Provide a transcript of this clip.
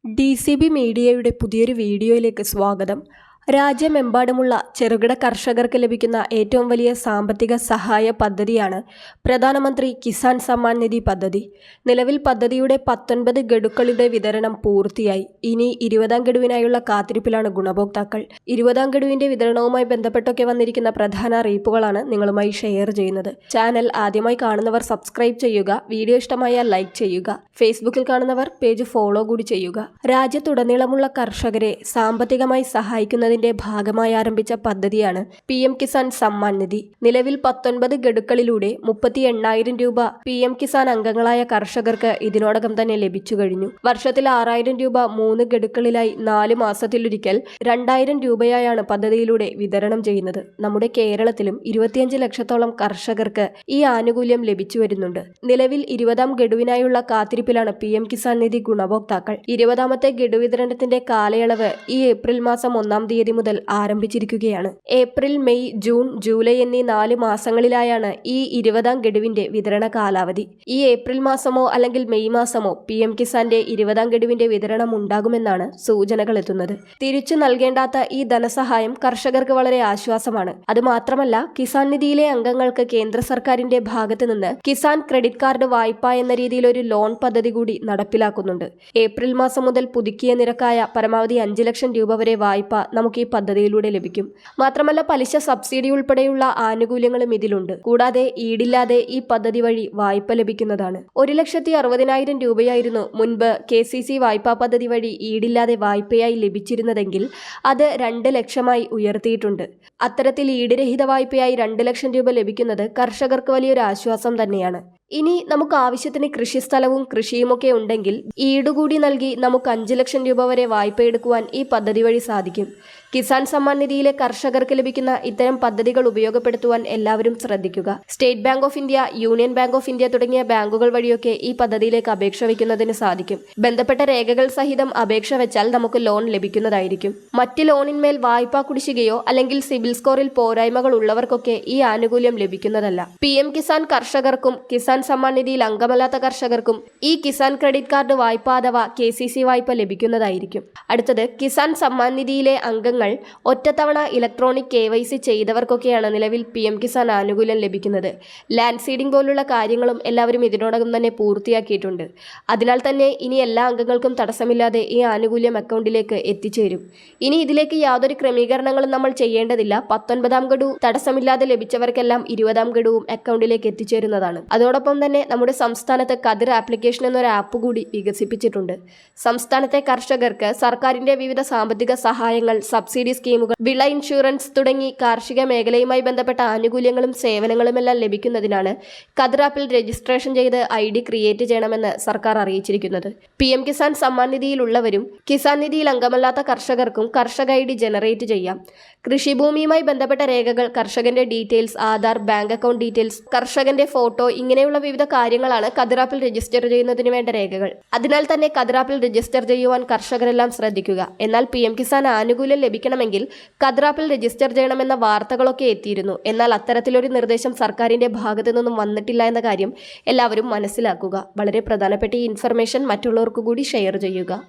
DCB മീഡിയയുടെ പുതിയൊരു വീഡിയോയിലേക്ക് സ്വാഗതം. രാജ്യമെമ്പാടുമുള്ള ചെറുകിട കർഷകർക്ക് ലഭിക്കുന്ന ഏറ്റവും വലിയ സാമ്പത്തിക സഹായ പദ്ധതിയാണ് പ്രധാനമന്ത്രി കിസാൻ സമ്മാൻ നിധി പദ്ധതി. നിലവിൽ പദ്ധതിയുടെ 19 ഗഡുക്കളുടെ വിതരണം പൂർത്തിയായി. ഇനി 20ാം ഗഡുവിനായുള്ള കാത്തിരിപ്പിലാണ് ഗുണഭോക്താക്കൾ. 20ാം ഗഡുവിന്റെ വിതരണവുമായി ബന്ധപ്പെട്ടൊക്കെ വന്നിരിക്കുന്ന പ്രധാന അറിയിപ്പുകളാണ് നിങ്ങളുമായി ഷെയർ ചെയ്യുന്നത്. ചാനൽ ആദ്യമായി കാണുന്നവർ സബ്സ്ക്രൈബ് ചെയ്യുക. വീഡിയോ ഇഷ്ടമായാൽ ലൈക്ക് ചെയ്യുക. ഫേസ്ബുക്കിൽ കാണുന്നവർ പേജ് ഫോളോ കൂടി ചെയ്യുക. രാജ്യത്തുടനീളമുള്ള കർഷകരെ സാമ്പത്തികമായി സഹായിക്കുന്നതിന്റെ ഭാഗമായി ആരംഭിച്ച പദ്ധതിയാണ് PM കിസാൻ സമ്മാൻ നിധി. നിലവിൽ 19 ഗഡുക്കളിലൂടെ 38,000 രൂപ PM കിസാൻ അംഗങ്ങളായ കർഷകർക്ക് ഇതിനോടകം തന്നെ ലഭിച്ചു കഴിഞ്ഞു. വർഷത്തിൽ 6,000 രൂപ 3 ഗഡുക്കളിലായി 4 മാസത്തിലൊരിക്കൽ 2,000 രൂപയായാണ് പദ്ധതിയിലൂടെ വിതരണം ചെയ്യുന്നത്. നമ്മുടെ കേരളത്തിലും 25 ലക്ഷത്തോളം കർഷകർക്ക് ഈ ആനുകൂല്യം ലഭിച്ചു വരുന്നുണ്ട്. നിലവിൽ 20ാം ഗഡുവിനായുള്ള കാത്തിരിപ്പിലാണ് PM കിസാൻ നിധി ഗുണഭോക്താക്കൾ. 20ാമത്തെ ഗഡു വിതരണത്തിന്റെ കാലയളവ് ഈ ഏപ്രിൽ മാസം 1-ാം തീയതി മുതൽ ആരംഭിച്ചിരിക്കുകയാണ്. ഏപ്രിൽ, മെയ്, ജൂൺ, ജൂലൈ എന്നീ 4 മാസങ്ങളിലായാണ് ഈ 20ാം ഗഡുവിന്റെ വിതരണ കാലാവധി. ഈ ഏപ്രിൽ മാസമോ അല്ലെങ്കിൽ മെയ് മാസമോ PM കിസാന്റെ 20ാം ഗഡുവിന്റെ വിതരണം ഉണ്ടാകുമെന്നാണ് സൂചനകൾ എത്തുന്നത്. തിരിച്ചു നൽകേണ്ടാത്ത ഈ ധനസഹായം കർഷകർക്ക് വളരെ ആശ്വാസമാണ്. അതുമാത്രമല്ല, കിസാൻ നിധിയിലെ അംഗങ്ങൾക്ക് കേന്ദ്ര സർക്കാരിന്റെ ഭാഗത്ത് നിന്ന് കിസാൻ ക്രെഡിറ്റ് കാർഡ് വായ്പ എന്ന രീതിയിൽ ഒരു ലോൺ പദ്ധതി കൂടി നടപ്പിലാക്കുന്നുണ്ട്. ഏപ്രിൽ മാസം മുതൽ പുതുക്കിയ നിരക്കായ പരമാവധി 5 ലക്ഷം രൂപ വരെ വായ്പ നമുക്ക് ഈ പദ്ധതിയിലൂടെ ലഭിക്കും. മാത്രമല്ല, പലിശ സബ്സിഡി ഉൾപ്പെടെയുള്ള ആനുകൂല്യങ്ങളും ഇതിലുണ്ട്. കൂടാതെ ഈടില്ലാതെ ഈ പദ്ധതി വഴി വായ്പ ലഭിക്കുന്നതാണ്. 1,60,000 രൂപയായിരുന്നു മുൻപ് KCC വായ്പാ പദ്ധതി വഴി ഈടില്ലാതെ വായ്പയായി ലഭിച്ചിരുന്നതെങ്കിൽ അത് 2 ലക്ഷമായി ഉയർത്തിയിട്ടുണ്ട്. അത്തരത്തിൽ ഈടുരഹിത വായ്പയായി 2 ലക്ഷം രൂപ ലഭിക്കുന്നത് കർഷകർക്ക് വലിയൊരു ആശ്വാസം തന്നെയാണ്. ഇനി നമുക്ക് ആവശ്യത്തിന് കൃഷിസ്ഥലവും കൃഷിയുമൊക്കെ ഉണ്ടെങ്കിൽ ഈടുകൂടി നൽകി നമുക്ക് 5 ലക്ഷം രൂപ വരെ വായ്പ എടുക്കുവാൻ ഈ പദ്ധതി വഴി സാധിക്കും. കിസാൻ സമ്മാൻ നിധിയിലെ കർഷകർക്ക് ലഭിക്കുന്ന ഇത്തരം പദ്ധതികൾ ഉപയോഗപ്പെടുത്തുവാൻ എല്ലാവരും ശ്രദ്ധിക്കുക. State bank of India, union bank of India തുടങ്ങിയ ബാങ്കുകൾ വഴിയൊക്കെ ഈ പദ്ധതിയിലേക്ക് അപേക്ഷ വയ്ക്കുന്നതിന് സാധിക്കും. ബന്ധപ്പെട്ട രേഖകൾ സഹിതം അപേക്ഷ വെച്ചാൽ നമുക്ക് ലോൺ ലഭിക്കുന്നതായിരിക്കും. മറ്റ് ലോണിന്മേൽ വായ്പാ കുടിശ്ശികയോ അല്ലെങ്കിൽ സിബിൽ സ്കോറിൽ പോരായ്മകൾ ഉള്ളവർക്കൊക്കെ ഈ ആനുകൂല്യം ലഭിക്കുന്നതല്ല. PM കിസാൻ കർഷകർക്കും കിസാൻ സമ്മാൻ നിധിയിൽ അംഗമല്ലാത്ത കർഷകർക്കും ഈ കിസാൻ ക്രെഡിറ്റ് കാർഡ് വായ്പ അഥവാ KCC വായ്പ ലഭിക്കുന്നതായിരിക്കും. അടുത്തത്, കിസാൻ സമ്മാൻ നിധിയിലെ അംഗങ്ങൾ ഒറ്റത്തവണ ഇലക്ട്രോണിക് KYC ചെയ്തവർക്കൊക്കെയാണ് നിലവിൽ PM കിസാൻ ആനുകൂല്യം ലഭിക്കുന്നത്. ലാൻഡ് സീഡിംഗ് പോലുള്ള കാര്യങ്ങളും എല്ലാവരും ഇതിനോടകം തന്നെ പൂർത്തിയാക്കിയിട്ടുണ്ട്. അതിനാൽ തന്നെ ഇനി എല്ലാ അംഗങ്ങൾക്കും തടസ്സമില്ലാതെ ഈ ആനുകൂല്യം അക്കൗണ്ടിലേക്ക് എത്തിച്ചേരും. ഇനി ഇതിലേക്ക് യാതൊരു ക്രമീകരണങ്ങളും നമ്മൾ ചെയ്യേണ്ടതില്ല. 19ാം ഗഡു തടസ്സമില്ലാതെ ലഭിച്ചവർക്കെല്ലാം 20ാം ഗഡുവും അക്കൗണ്ടിലേക്ക് എത്തിച്ചേരുന്നതാണ്. അതോടൊപ്പം തന്നെ നമ്മുടെ സംസ്ഥാനത്ത് കതിർ ആപ്ലിക്കേഷൻ എന്നൊരു ആപ്പ് കൂടി വികസിപ്പിച്ചിട്ടുണ്ട്. സംസ്ഥാനത്തെ കർഷകർക്ക് സർക്കാരിന്റെ വിവിധ സാമ്പത്തിക സഹായങ്ങൾ, സബ്സിഡി സ്കീമുകൾ, വിള ഇൻഷുറൻസ് തുടങ്ങി കാർഷിക മേഖലയുമായി ബന്ധപ്പെട്ട ആനുകൂല്യങ്ങളും സേവനങ്ങളുമെല്ലാം ലഭിക്കുന്നതിനാണ് കതിർ ആപ്പിൽ രജിസ്ട്രേഷൻ ചെയ്ത് ID ക്രിയേറ്റ് ചെയ്യണമെന്ന് സർക്കാർ അറിയിച്ചിരിക്കുന്നത്. PM കിസാൻ സമ്മാൻ നിധിയിലുള്ളവരും കിസാൻ നിധിയിൽ അംഗമല്ലാത്ത കർഷകർക്കും കർഷക ID ജനറേറ്റ് ചെയ്യാം. കൃഷിഭൂമിയുമായി ബന്ധപ്പെട്ട രേഖകൾ, കർഷകന്റെ details, Aadhaar, bank account details, കർഷകന്റെ ഫോട്ടോ, ഇങ്ങനെയുള്ള വിവിധ കാര്യങ്ങളാണ് കതിർ ആപ്പിൽ രജിസ്റ്റർ ചെയ്യുന്നതിന് വേണ്ട രേഖകൾ. അതിനാൽ തന്നെ കതിർ ആപ്പിൽ രജിസ്റ്റർ ചെയ്യുവാൻ കർഷകരെല്ലാം ശ്രദ്ധിക്കുക. എന്നാൽ PM കിസാൻ ആനുകൂല്യം ലഭിക്കണമെങ്കിൽ കതിർ ആപ്പിൽ രജിസ്റ്റർ ചെയ്യണമെന്ന വാർത്തകളൊക്കെ എത്തിയിരുന്നു. എന്നാൽ അത്തരത്തിലൊരു നിർദ്ദേശം സർക്കാരിന്റെ ഭാഗത്തു നിന്നും വന്നിട്ടില്ല എന്ന കാര്യം എല്ലാവരും മനസ്സിലാക്കുക. വളരെ പ്രധാനപ്പെട്ട ഈ ഇൻഫർമേഷൻ മറ്റുള്ളവർക്ക് കൂടി ഷെയർ ചെയ്യുക.